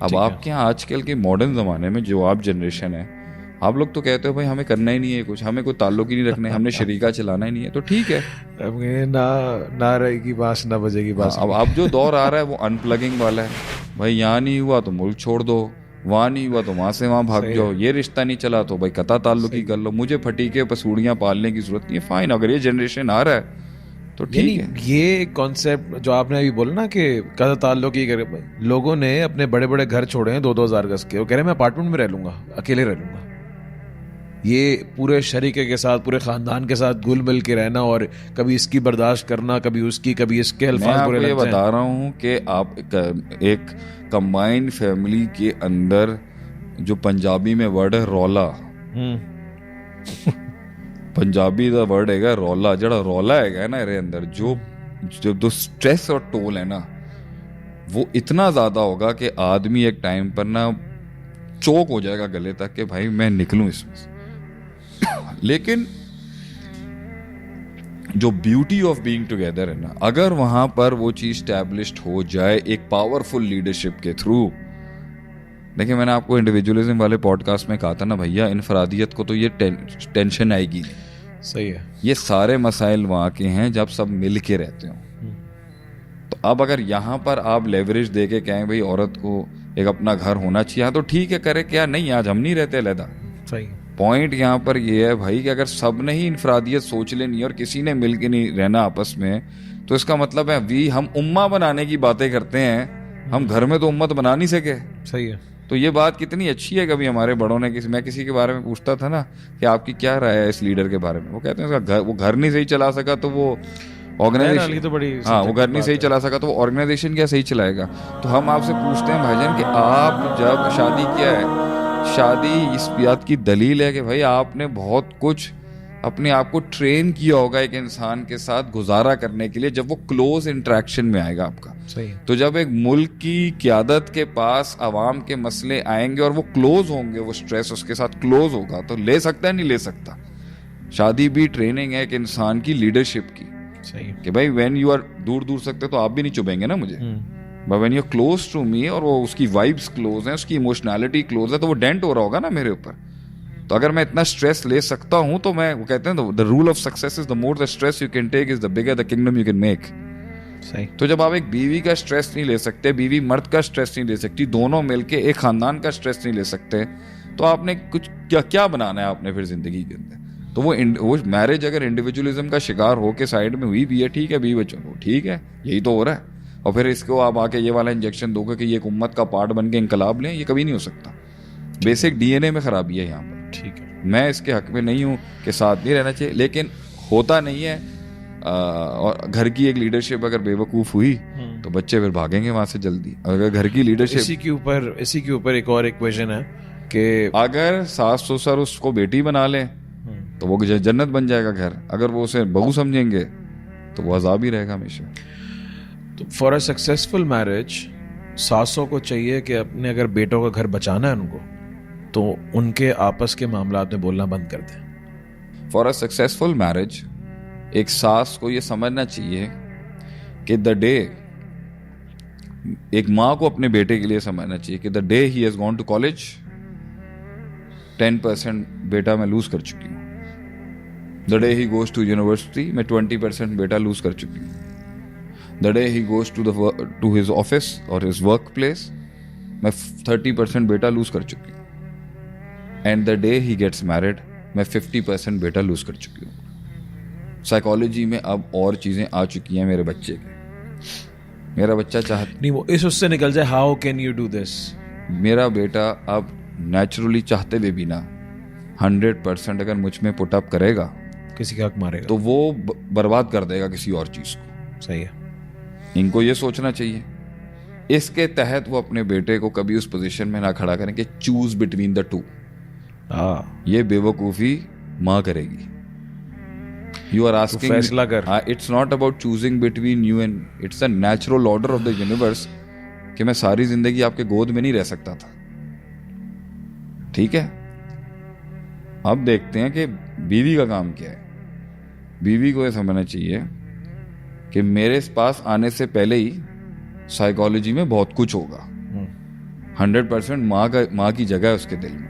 अब आपके यहाँ आजकल के मॉडर्न ज़माने में जो आप जनरेशन है, आप लोग तो कहते हो भाई हमें करना ही नहीं है कुछ, हमें कोई ताल्लुक ही नहीं रखना है, हमने शरीका चलाना ही नहीं है, तो ठीक है। अब ये ना रहेगी बांस ना बजेगी बांस। अब जो दौर आ रहा है वो अनप्लगिंग वाला है। भाई यहाँ नहीं हुआ तो मुल्क छोड़ दो, वहाँ नहीं हुआ तो वहाँ से वहाँ भाग जाओ, ये रिश्ता नहीं चला तो भाई कता ताल्लुक ही कर लो, मुझे फटीके पसूड़ियाँ पालने की जरूरत नहीं है। फाइन, अगर ये जनरेशन आ रहा है तो ठीक है। ये कॉन्सेप्ट जो आपने अभी बोला ना कि कदा ताल्लुक ही करे, लोगों ने अपने बड़े बड़े घर छोड़े हैं 2-2 हज़ार गज के, वो कह रहे हैं मैं अपार्टमेंट में रह लूंगा, अकेले रह लूंगा। ये पूरे शरीके के साथ, पूरे खानदान के साथ घुल मिल के रहना, और कभी इसकी बर्दाश्त करना, कभी उसकी, कभी इसके अल्फाज बुरे मैं लगते हैं। आपको ये बता रहा हूँ कि आप एक कंबाइंड फैमिली के अंदर जो पंजाबी में वर्ड है रौला, पंजाबी का वर्ड है रौला, जड़ा रौला है ना इहदे अंदर जो स्ट्रेस और टोल है ना, वो इतना ज्यादा होगा कि आदमी एक टाइम पर ना चोक हो जाएगा गले तक कि भाई मैं निकलूं इसमें से। लेकिन जो ब्यूटी ऑफ बीइंग टुगेदर है ना, अगर वहां पर वो चीज स्टैब्लिश्ड हो जाए एक पावरफुल लीडरशिप के थ्रू। देखिए मैंने आपको इंडिविजुअलिज्म वाले पॉडकास्ट में कहा था ना भैया, इनफरादियत को तो ये टेंशन आएगी। सही है। ये सारे मसाइल वहां के हैं जब सब मिल के रहते हो। तो अब अगर यहाँ पर आप लेवरेज दे के कहें भाई औरत को एक अपना घर होना चाहिए, तो ठीक है करे, क्या नहीं, आज हम नहीं रहते अलहदा। सही। पॉइंट यहाँ पर ये है भाई कि अगर सब ने ही इनफरादियत सोच लेनी और किसी ने मिल के नहीं रहना आपस में, तो इसका मतलब है हम उम्मा बनाने की बातें करते हैं, हम घर में तो उम्मत बना नहीं सके। सही है। तो ये बात कितनी अच्छी है। कभी हमारे बड़ों ने मैं किसी के बारे में पूछता था ना कि आपकी क्या राय है इस लीडर के बारे में, वो कहते हैं वो घर नहीं सही चला सका तो वो ऑर्गेनाइजेशन, तो बड़ी हाँ वो घर नहीं सही चला सका तो वो ऑर्गेनाइजेशन क्या सही चलाएगा। तो हम आपसे पूछते हैं भाईजान कि आप जब शादी किया है, शादी इस बात की दलील है कि भाई आपने बहुत कुछ अपने आप को ट्रेन किया होगा एक इंसान के साथ गुजारा करने के लिए, जब वो क्लोज इंटरेक्शन में आएगा आपका। सही। तो जब एक मुल्क की क़यादत के पास आवाम के मसले आएंगे और वो क्लोज होंगे, वो स्ट्रेस उसके साथ क्लोज होगा, तो ले सकता है नहीं ले सकता। शादी भी ट्रेनिंग है एक इंसान की लीडरशिप की। सही। कि भाई व्हेन यू आर दूर दूर सकते तो आप भी नहीं चुभेंगे ना मुझे, but when you are close to me और वो उसकी वाइब्स क्लोज हैं, उसकी इमोशनैलिटी क्लोज है, तो वो डेंट हो रहा होगा ना मेरे ऊपर। तो अगर मैं इतना स्ट्रेस ले सकता हूं तो मैं, वो कहते हैं the rule of success is the more the stress you can take is the bigger the kingdom you can make. सही। तो जब आप एक बीवी का स्ट्रेस नहीं ले सकते, बीवी मर्द का स्ट्रेस नहीं ले सकती, दोनों मिलके एक खानदान का स्ट्रेस नहीं ले सकते, तो आपने कुछ क्या बनाना है आपने फिर जिंदगी के अंदर। तो वो मैरिज अगर इंडिविजुअलिज्म का शिकार हो के साइड में हुई भी है, ठीक है, बीवी बच्चों को ठीक है, यही तो हो रहा है। और फिर इसको आप आके ये वाला इंजेक्शन दोगे कि ये एक उम्मत का पार्ट बन के इंकलाब लें, ये कभी नहीं हो सकता। बेसिक डीएनए में खराबी है यहाँ पर। ठीक है। मैं इसके हक में नहीं हूँ कि साथ नहीं रहना चाहिए, लेकिन होता नहीं है। और घर की एक लीडरशिप अगर बेवकूफ़ हुई तो बच्चे फिर भागेंगे वहां से जल्दी। अगर घर की लीडरशिप, इसी के ऊपर एक और इक्वेशन है कि अगर सास ससुर उसको बेटी बना लें तो वो जन्नत बन जाएगा घर, अगर वो उसे बहू समझेंगे तो वो अजाब ही रहेगा हमेशा। तो फॉर अ सक्सेसफुल मैरिज सासों को चाहिए कि अपने अगर बेटों का घर बचाना है उनको, तो उनके आपस के मामलात में बोलना बंद कर दें। फॉर अ सक्सेसफुल मैरिज एक सास को ये समझना चाहिए कि द डे, एक माँ को अपने बेटे के लिए समझना चाहिए कि the day he has gone to college 10% बेटा मैं लूज कर चुकी हूँ। The day he goes to university मैं 20% बेटा लूज कर चुकी हूँ। The day he goes to his office और हिज वर्क प्लेस मैं 30% बेटा लूज कर चुकी हूँ। And the day he gets married मैं 50% बेटा लूज कर चुकी हूँ। साइकोलॉजी में अब और चीजें आ चुकी हैं मेरे बच्चे के। मेरा बच्चा चाहता नहीं, वो इस उससे निकल जाए, how can you do this. मेरा बेटा अब नेचुरली चाहते हुए भी ना 100% अगर मुझ में पुटअप करेगा, किसी का हक मारेगा, तो वो बर्बाद कर देगा किसी और चीज को। सही है। इनको ये सोचना चाहिए। इसके तहत वो अपने बेटे को कभी उस पोजीशन में ना खड़ा करें कि चूज बिटवीन द टू। ये बेवकूफी माँ करेगी। You are asking, फैसला कर। It's not about choosing between you and, it's a natural order of the universe कि मैं सारी जिंदगी आपके गोद में नहीं रह सकता था। ठीक है, अब देखते हैं कि बीवी का काम क्या है। बीवी को यह समझना चाहिए कि मेरे पास आने से पहले ही साइकोलॉजी में बहुत कुछ होगा। 100% माँ की जगह है उसके दिल में,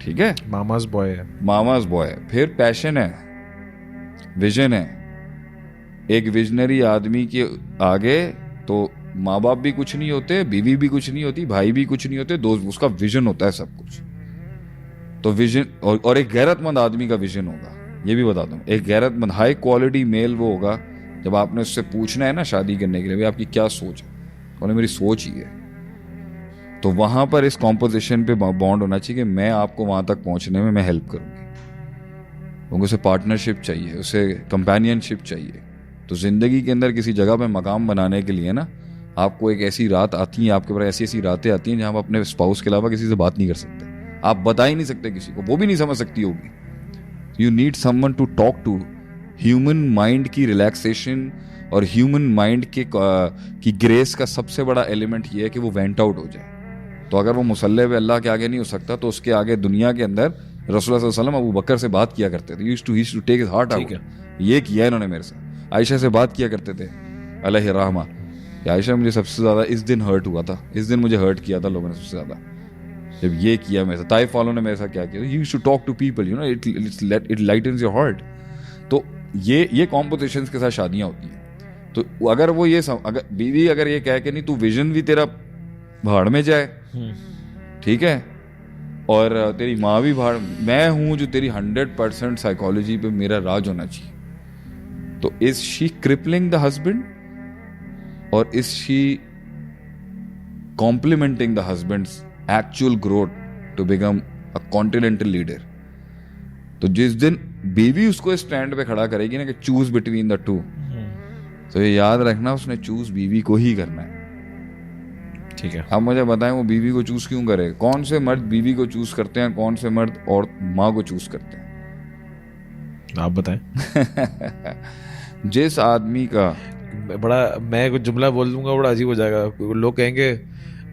ठीक है, मामाज बॉय है, मामाज बॉय है। फिर पैशन है, विजन है। एक विजनरी आदमी के आगे तो माँ बाप भी कुछ नहीं होते, बीवी भी कुछ नहीं होती, भाई भी कुछ नहीं होते, दोस्त, उसका विजन होता है सब कुछ। तो विजन और एक गैरतमंद आदमी का विजन होगा, ये भी बता दूं। एक गैरतमंद हाई क्वालिटी मेल वो होगा जब आपने उससे पूछना है ना शादी करने के लिए, भाई आपकी क्या सोच है, बोले मेरी सोच ही है। तो वहां पर इस कॉम्पोजिशन पे बॉन्ड होना चाहिए कि मैं आपको वहां तक पहुंचने में मैं हेल्प करूंगी। क्योंकि उसे पार्टनरशिप चाहिए, उसे कंपेनियनशिप चाहिए। तो जिंदगी के अंदर किसी जगह पे मकाम बनाने के लिए ना, आपको एक ऐसी रात आती है, आपके पास ऐसी ऐसी रातें आती हैं जहां आप अपने स्पाउस के अलावा किसी से बात नहीं कर सकते, आप बता ही नहीं सकते किसी को, वो भी नहीं समझ सकती होगी। You need someone to talk to. Human mind की रिलैक्सेशन और ह्यूमन माइंड के की ग्रेस का सबसे बड़ा एलिमेंट ये है कि वो वेंट आउट हो जाए। तो अगर वो मुसल्ले पे अल्लाह के आगे नहीं हो सकता, तो उसके आगे दुनिया के अंदर रसूलुल्लाह सल्लल्लाहु अलैहि वसल्लम अबू बकर से बात किया करते थे। Used to take his heart out. ये किया इन्होंने मेरे साथ। आयशा से बात किया करते थे अलैहि रहमा, आयशा मुझे सबसे ज्यादा इस दिन हर्ट हुआ था, इस दिन मुझे हर्ट किया था लोगों ने सबसे ज्यादा, जब ये किया मेरे साथ। ताइफ वालों ने मेरे साथ क्या किया, you should talk to people, you know, it lightens your heart. तो ये कॉम्पोजिशंस के साथ शादियां होती हैं। तो अगर वो ये अगर बीवी अगर ये कहे कि नहीं तू विजन भी तेरा भाड़ में जाए, ठीक है, और तेरी माँ भी भाड़, मैं हूं जो तेरी 100% साइकोलॉजी पे मेरा राज होना चाहिए, तो is she crippling the husband और is she complementing the husband's actual growth to become a continental leader? तो जिस दिन बीवी उसको स्टैंड पे खड़ा करेगी ना कि चूज बिटवीन द टू, तो ये याद रखना उसने चूज बीवी को ही करना है, ठीक है। अब मुझे बताएं वो बीवी को चूज क्यों करे? कौन से मर्द बीवी को चूज करते हैं, कौन से मर्द और माँ को चूज करते हैं? आप बताएं। जिस आदमी का बड़ा, मैं कुछ जुमला बोल दूंगा बड़ा अजीब हो जाएगा, लोग कहेंगे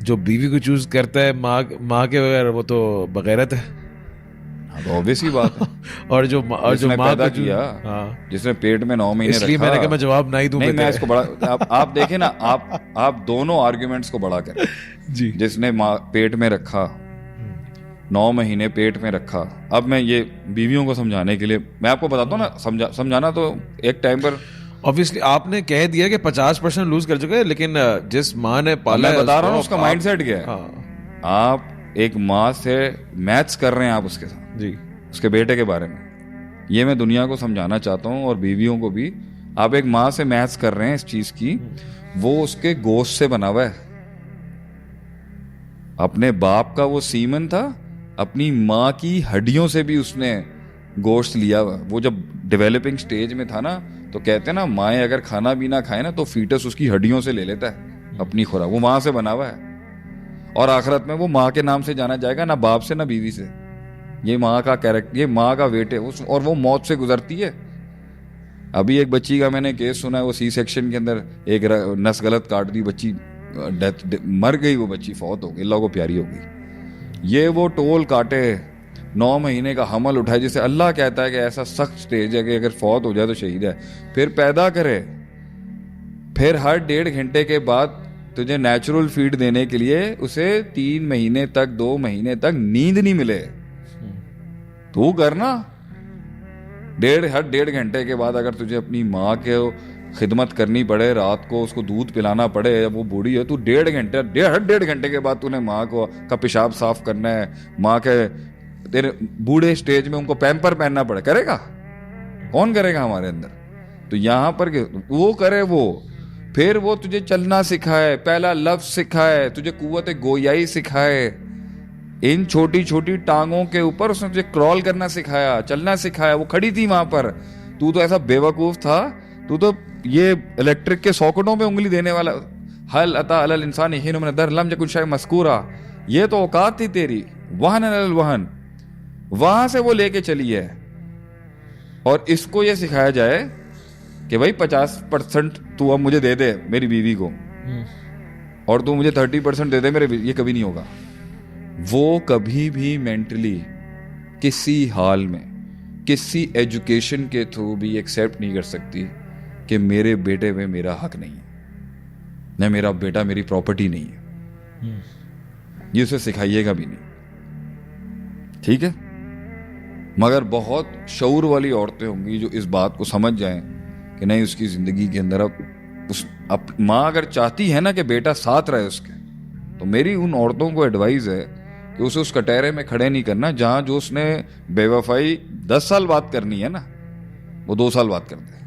जो बीवी को चूज करता है माँ के बगैर वो तो बगैरत है। तो ऑब्वियस ही बात है। और जो माँ पैदा किया, जिसने पेट में 9 महीने रखा, इसलिए मैंने कहा मैं जवाब नहीं दूं। मैं इसको बड़ा आप देखें ना, आप दोनों आर्ग्यूमेंट्स को बड़ा करें जी। जिसने पेट में रखा, 9 महीने पेट में रखा। अब मैं ये बीवियों को समझाने के लिए मैं आपको बताता हूँ ना, समझाना तो एक टाइम पर ऑब्वियसली आपने कह दिया कि 50% लूज कर चुके हैं, लेकिन जिस माँ ने पाला, मैं बता रहा हूँ उसका माइंडसेट क्या है। आप एक माँ से मैथ्स कर रहे हैं आप उसके साथ जी, उसके बेटे के बारे में। ये मैं दुनिया को समझाना चाहता हूँ और बीवियों को भी। आप एक माँ से मैथ्स कर रहे हैं इस चीज की, वो उसके गोश्त से बना हुआ है। अपने बाप का वो सीमन था, अपनी माँ की हड्डियों से भी उसने गोश्त लिया हुआ। वो जब डेवलपिंग स्टेज में था ना, तो कहते हैं ना माएँ अगर खाना भी ना खाए ना तो फीटस उसकी हड्डियों से ले लेता है अपनी खुराक, वो वहां से बना हुआ है। और आखिरत में वो माँ के नाम से जाना जाएगा, ना बाप से ना बीवी से। ये माँ का कैरेक्टर, ये माँ का वेट है, और वो मौत से गुजरती है। अभी एक बच्ची का मैंने केस सुना है, वो सी सेक्शन के अंदर एक नस गलत काट दी, बच्ची मर गई, वो बच्ची फौत हो गई, अल्लाह को प्यारी हो गई। ये वो टोल काटे, 9 महीने का हमल उठाए, जिसे अल्लाह कहता है कि ऐसा सख्त स्टेज है कि अगर फौत हो जाए तो शहीद है। फिर पैदा करे, फिर हर 1.5 घंटे के बाद तुझे नेचुरल फीड देने के लिए उसे 3 महीने तक 2 महीने तक नींद नहीं मिले, तू करना। हर 1.5 घंटे के बाद अगर तुझे अपनी माँ के खिदमत करनी पड़े, रात को उसको दूध पिलाना पड़े, वो बूढ़ी है, तू 1.5 घंटे के बाद तूने माँ का पेशाब साफ करना है, माँ के तेरे बूढ़े स्टेज में उनको पैम्पर पहनना पड़े, करेगा? कौन करेगा हमारे अंदर? तो यहाँ पर वो करे, वो फिर वो तुझे चलना सिखाए, पहला लफ्ज सिखाए, तुझे कुव्वत गोयाई सिखाए, इन छोटी छोटी टांगों के ऊपर उसने तुझे क्रॉल करना सिखाया, चलना सिखाया। वो खड़ी थी वहां पर, तू तो ऐसा बेवकूफ था, तू तो ये इलेक्ट्रिक के सॉकेटों पे उंगली देने वाला। हल अता अलल इंसान हिन मिन दर लम यकुन शै मस्कूरा, ये तो औकात थी तेरी। वहन अलल वहन, वहां से वो लेके चली है। और इसको ये सिखाया जाए कि भाई 50% तू अब मुझे दे दे मेरी बीवी को, और तू मुझे 30% दे दे मेरे, ये कभी नहीं होगा। वो कभी भी मेंटली किसी हाल में, किसी एजुकेशन के थ्रू भी एक्सेप्ट नहीं कर सकती कि मेरे बेटे में मेरा हक नहीं है, न मेरा बेटा मेरी प्रॉपर्टी नहीं है। ये उसे सिखाइएगा भी नहीं, ठीक है। मगर बहुत शऊर वाली औरतें होंगी जो इस बात को समझ जाएं कि नहीं, उसकी जिंदगी के अंदर अब माँ अगर चाहती है ना कि बेटा साथ रहे उसके, तो मेरी उन औरतों को एडवाइस है कि उसे उस कटहरे में खड़े नहीं करना जहां जो उसने बेवफाई 10 साल बात करनी है ना, वो 2 साल बात करते हैं।